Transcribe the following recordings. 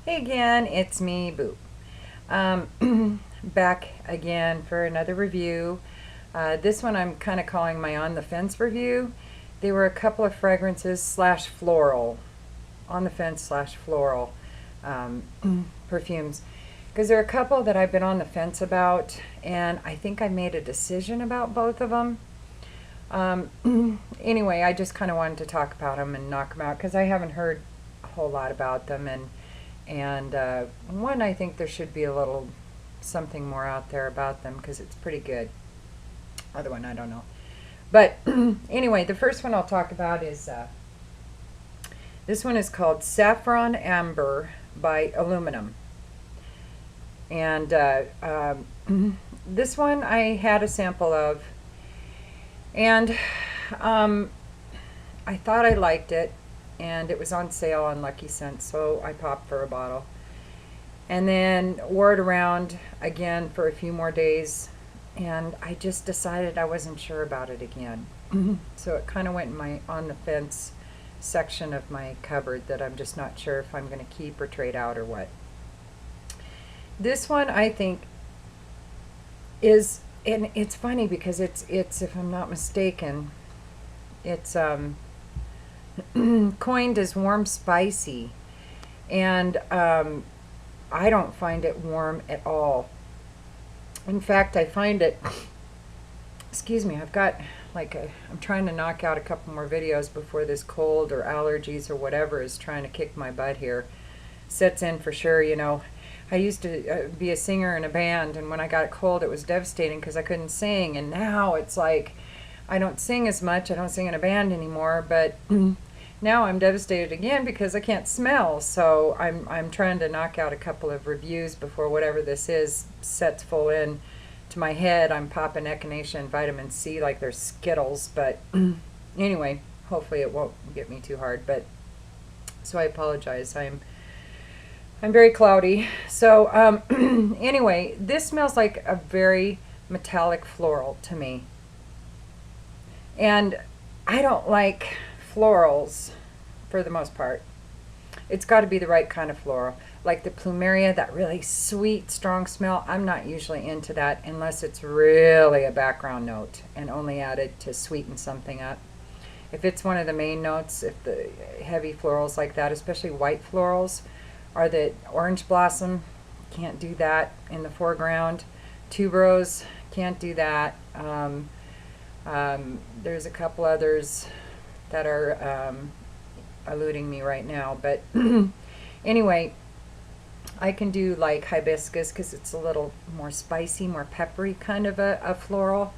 Hey again, it's me, Boo. Back again for another review. This one I'm kind of calling my on the fence review. They were a couple of fragrances slash floral, on the fence slash floral um, perfumes. Because there are a couple that I've been on the fence about, and I think I made a decision about both of them. Anyway, I just kind of wanted to talk about them and knock them out because I haven't heard a whole lot about them, and one, I think there should be a little something more out there about them because it's pretty good. Other one, I don't know. But anyway, the first one I'll talk about is this one is called Saffron Amber by Illuminum. And this one I had a sample of, and I thought I liked it, and it was on sale on Lucky Scents, so I popped for a bottle. And then wore it around again for a few more days, and I just decided I wasn't sure about it again. So it kind of went in my on the fence section of my cupboard that I'm just not sure if I'm going to keep or trade out or what. This one I think is, and it's funny because it's if I'm not mistaken, it's coined as warm spicy, and I don't find it warm at all. In fact, I find it, excuse me, I've got I'm trying to knock out a couple more videos before this cold or allergies or whatever is trying to kick my butt here sets in for sure. You know, I used to be a singer in a band, and when I got a cold it was devastating because I couldn't sing, and now it's like I don't sing as much. I don't sing in a band anymore, but now I'm devastated again because I can't smell. So I'm trying to knock out a couple of reviews before whatever this is sets full in to my head. I'm popping echinacea and vitamin C like they're Skittles, but anyway, hopefully it won't get me too hard. But so I apologize. I'm very cloudy. So anyway, this smells like a very metallic floral to me. And I don't like florals for the most part. It's got to be the right kind of floral. Like the plumeria, that really sweet, strong smell, I'm not usually into that unless it's really a background note and only added to sweeten something up. If it's one of the main notes, if the heavy florals like that, especially white florals, or the orange blossom, can't do that in the foreground. Tuberose, can't do that. There's a couple others that are eluding me right now, but anyway, I can do like hibiscus because it's a little more spicy, more peppery kind of a floral.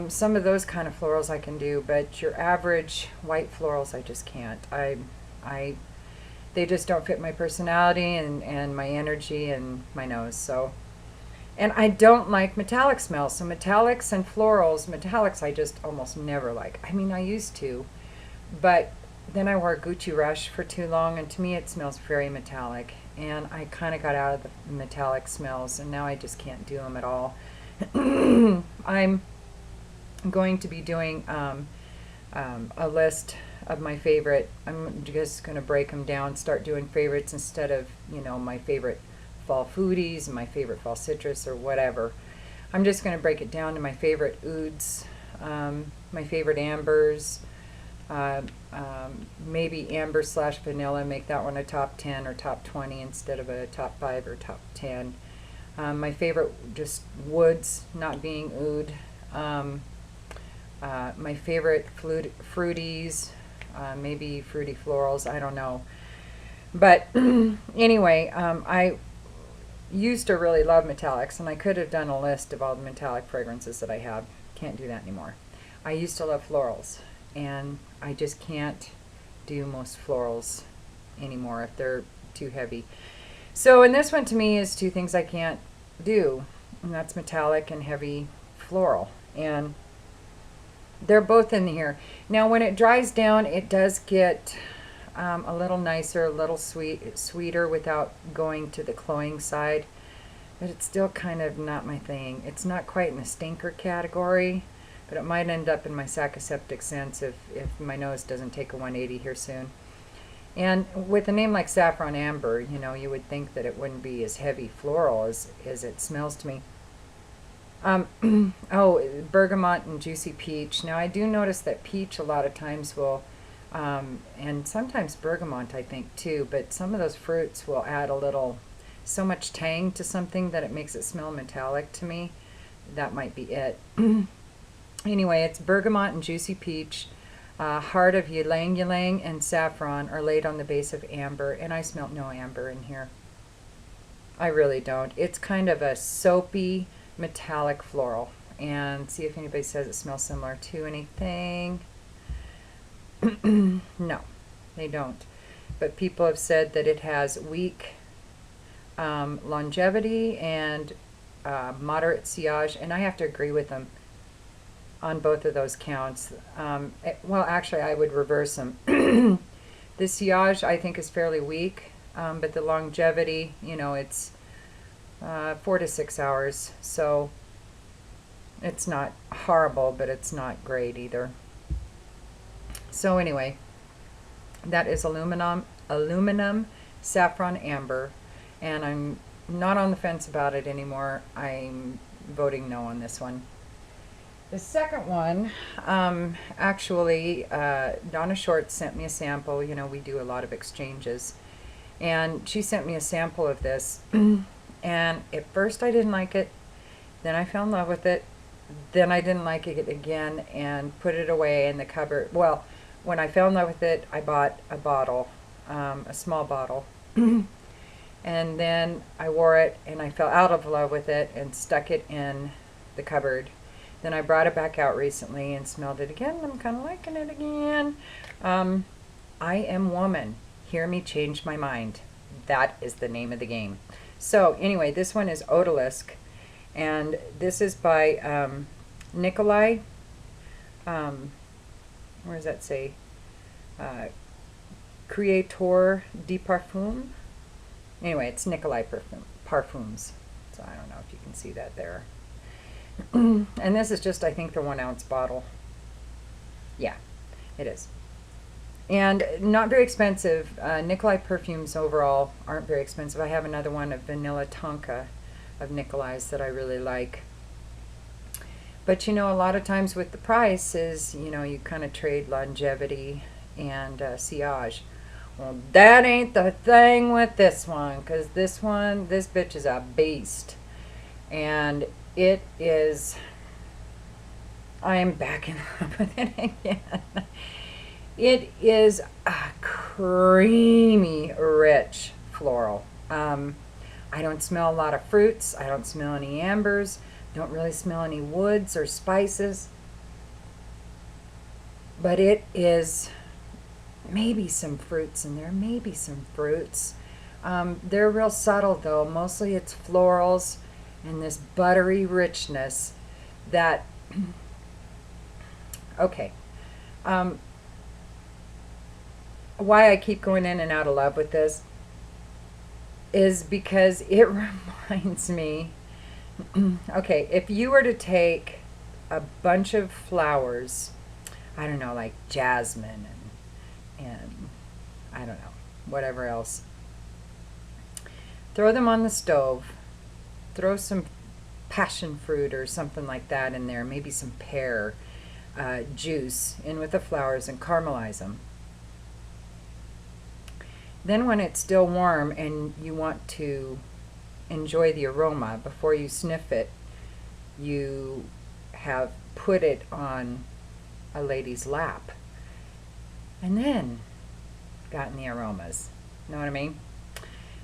Some of those kind of florals I can do, but your average white florals I just can't. They just don't fit my personality and my energy and my nose. So, and I don't like metallic smells. So metallics and florals, metallics I just almost never like. I mean, I used to, but then I wore Gucci Rush for too long, and to me it smells very metallic. And I kind of got out of the metallic smells, and now I just can't do them at all. I'm going to be doing a list of my favorite. I'm just going to break them down, start doing favorites instead of, you know, my favorite fall foodies and my favorite fall citrus or whatever. I'm just going to break it down to my favorite ouds, my favorite ambers, maybe amber slash vanilla, make that one a top 10 or top 20 instead of a top 5 or top 10. My favorite just woods, not being oud. My favorite fruities, maybe fruity florals, I don't know. But anyway, I used to really love metallics, and I could have done a list of all the metallic fragrances that I have. Can't do that anymore. I used to love florals, and I just can't do most florals anymore if they're too heavy. So, and this one to me is two things I can't do, and that's metallic and heavy floral. And they're both in here. Now, when it dries down, it does get a little nicer, a little sweeter without going to the cloying side. But it's still kind of not my thing. It's not quite in the stinker category, but it might end up in my sacchiseptic scents if my nose doesn't take a 180 here soon. And with a name like Saffron Amber, you know, you would think that it wouldn't be as heavy floral as it smells to me. Oh, bergamot and juicy peach. Now, I do notice that peach a lot of times will, and sometimes bergamot, I think, too, but some of those fruits will add a little, so much tang to something that it makes it smell metallic to me. That might be it. Anyway, it's bergamot and juicy peach. Heart of ylang ylang and saffron are laid on the base of amber, and I smell no amber in here. I really don't. It's kind of a soapy, metallic floral. And see if anybody says it smells similar to anything. No, they don't. But people have said that it has weak longevity and moderate sillage, and I have to agree with them on both of those counts. Well, actually, I would reverse them. The sillage, I think, is fairly weak, but the longevity, you know, it's 4 to 6 hours, so it's not horrible, but it's not great either. So anyway, that is Illuminum Saffron Amber, and I'm not on the fence about it anymore. I'm voting no on this one. The second one, actually, Donna Short sent me a sample. You know, we do a lot of exchanges. And she sent me a sample of this. And at first I didn't like it. Then I fell in love with it. Then I didn't like it again and put it away in the cupboard. Well, when I fell in love with it, I bought a bottle, a small bottle. And then I wore it and I fell out of love with it and stuck it in the cupboard. Then I brought it back out recently and smelled it again. I'm kind of liking it again. I am woman. Hear me change my mind. That is the name of the game. So anyway, this one is Odalisque. And this is by Nicolai. Where does that say? Créateur de Parfum. Anyway, it's Nicolai Parfums. So I don't know if you can see that there. And this is just, I think, the 1 ounce bottle. Yeah, it is. And not very expensive. Nicolai perfumes overall aren't very expensive. I have another one of Vanilla Tonka of Nicolai's that I really like. But you know, a lot of times with the price is, you know, you kind of trade longevity and sillage. Well, that ain't the thing with this one, because this bitch is a beast. And it is, I am back in love with it again. It is a creamy, rich floral. I don't smell a lot of fruits. I don't smell any ambers. Don't really smell any woods or spices. But it is maybe some fruits in there, maybe some fruits. They're real subtle though. Mostly it's florals and this buttery richness that, okay. Why I keep going in and out of love with this is because it reminds me, okay, if you were to take a bunch of flowers, I don't know, like jasmine and I don't know, whatever else, throw them on the stove, throw some passion fruit or something like that in there, maybe some pear juice in with the flowers and caramelize them. Then when it's still warm and you want to enjoy the aroma, before you sniff it, you have put it on a lady's lap and then gotten the aromas. Know what I mean?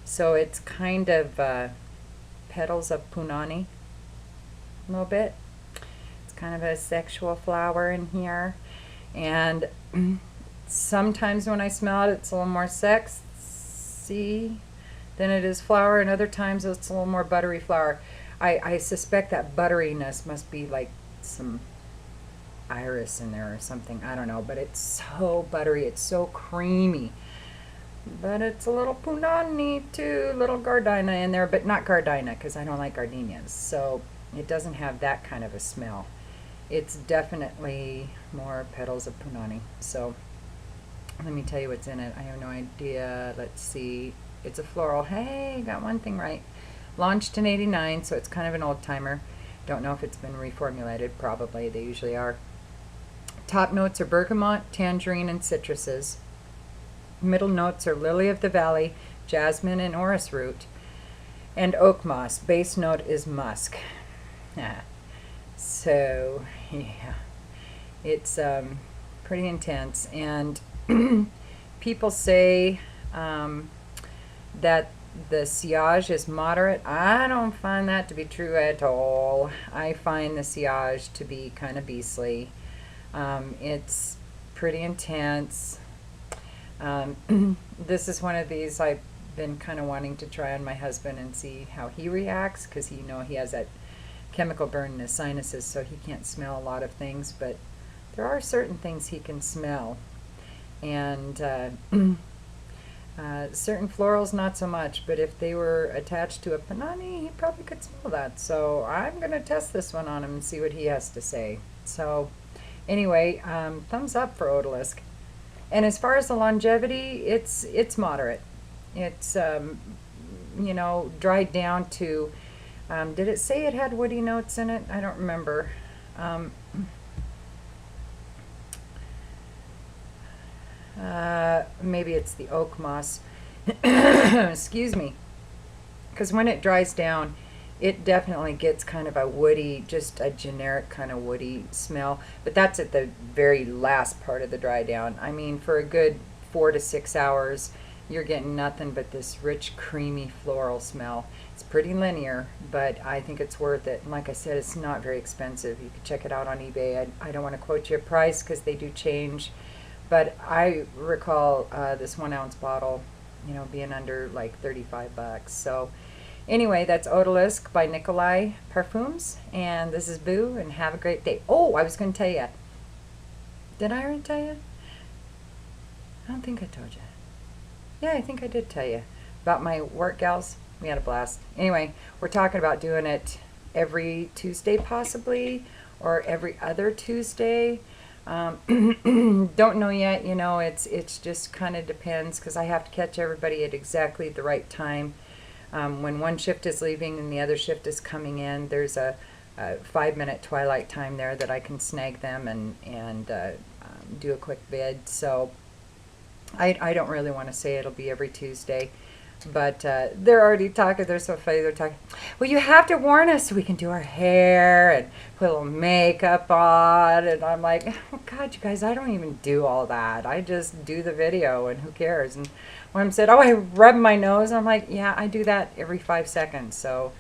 So it's kind of petals of punani, a little bit. It's kind of a sexual flower in here. And sometimes when I smell it, it's a little more sexy than it is flower, and other times it's a little more buttery flower. I suspect that butteriness must be like some iris in there or something. I don't know, but it's so buttery. It's so creamy. But it's a little punani too, little gardenia in there, but not gardenia because I don't like gardenias. So it doesn't have that kind of a smell. It's definitely more petals of punani. So Let me tell you what's in it. I have no idea. Let's see. It's a floral. Hey, got one thing right. Launched in '89, so it's kind of an old timer. Don't know if it's been reformulated. Probably. They usually are. Top notes are bergamot, tangerine, and citruses. Middle notes are lily of the valley, jasmine, and orris root, and oak moss. Base note is musk. Yeah. So, yeah. It's pretty intense. And people say that the sillage is moderate. I don't find that to be true at all. I find the sillage to be kind of beastly. It's pretty intense. This is one of these I've been kind of wanting to try on my husband and see how he reacts, because he has that chemical burn in his sinuses, so he can't smell a lot of things, but there are certain things he can smell. And certain florals not so much, but if they were attached to a panani, he probably could smell that. So I'm going to test this one on him and see what he has to say. So anyway, thumbs up for Odalisque. And as far as the longevity, it's moderate. It's dried down to, did it say it had woody notes in it? I don't remember. Maybe it's the oak moss. Excuse me. Because when it dries down, it definitely gets kind of a woody, just a generic kind of woody smell. But that's at the very last part of the dry down. I mean, for a good 4 to 6 hours, you're getting nothing but this rich, creamy floral smell. It's pretty linear, but I think it's worth it. And like I said, it's not very expensive. You can check it out on eBay. I don't want to quote you a price because they do change. But I recall this 1 ounce bottle, being under like 35 bucks. So anyway, that's Odalisque by Nicolai Perfumes. And this is Boo, and have a great day. Oh, I was going to tell you. Did I already tell you? I don't think I told you. Yeah, I think I did tell you about my work gals. We had a blast. Anyway, we're talking about doing it every Tuesday possibly, or every other Tuesday. Don't know yet. It's just kind of depends, because I have to catch everybody at exactly the right time. When one shift is leaving and the other shift is coming in, there's a 5-minute twilight time there that I can snag them and do a quick vid. So I don't really want to say it'll be every Tuesday, but they're already talking. They're so funny. They're talking, well, you have to warn us so we can do our hair and put a little makeup on. And I'm like, oh God, you guys, I don't even do all that. I just do the video, and who cares? And when I said, oh, I rub my nose, I'm like, yeah, I do that every 5 seconds. So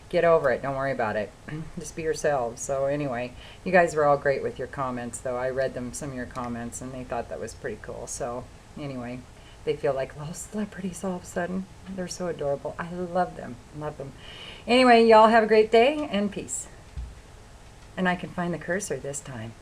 get over it. Don't worry about it. Just be yourselves. So anyway, you guys were all great with your comments, though. I read some of your comments, and they thought that was pretty cool. So anyway, they feel like little celebrities all of a sudden. They're so adorable. I love them. Love them. Anyway, y'all have a great day, and peace. And I can find the cursor this time.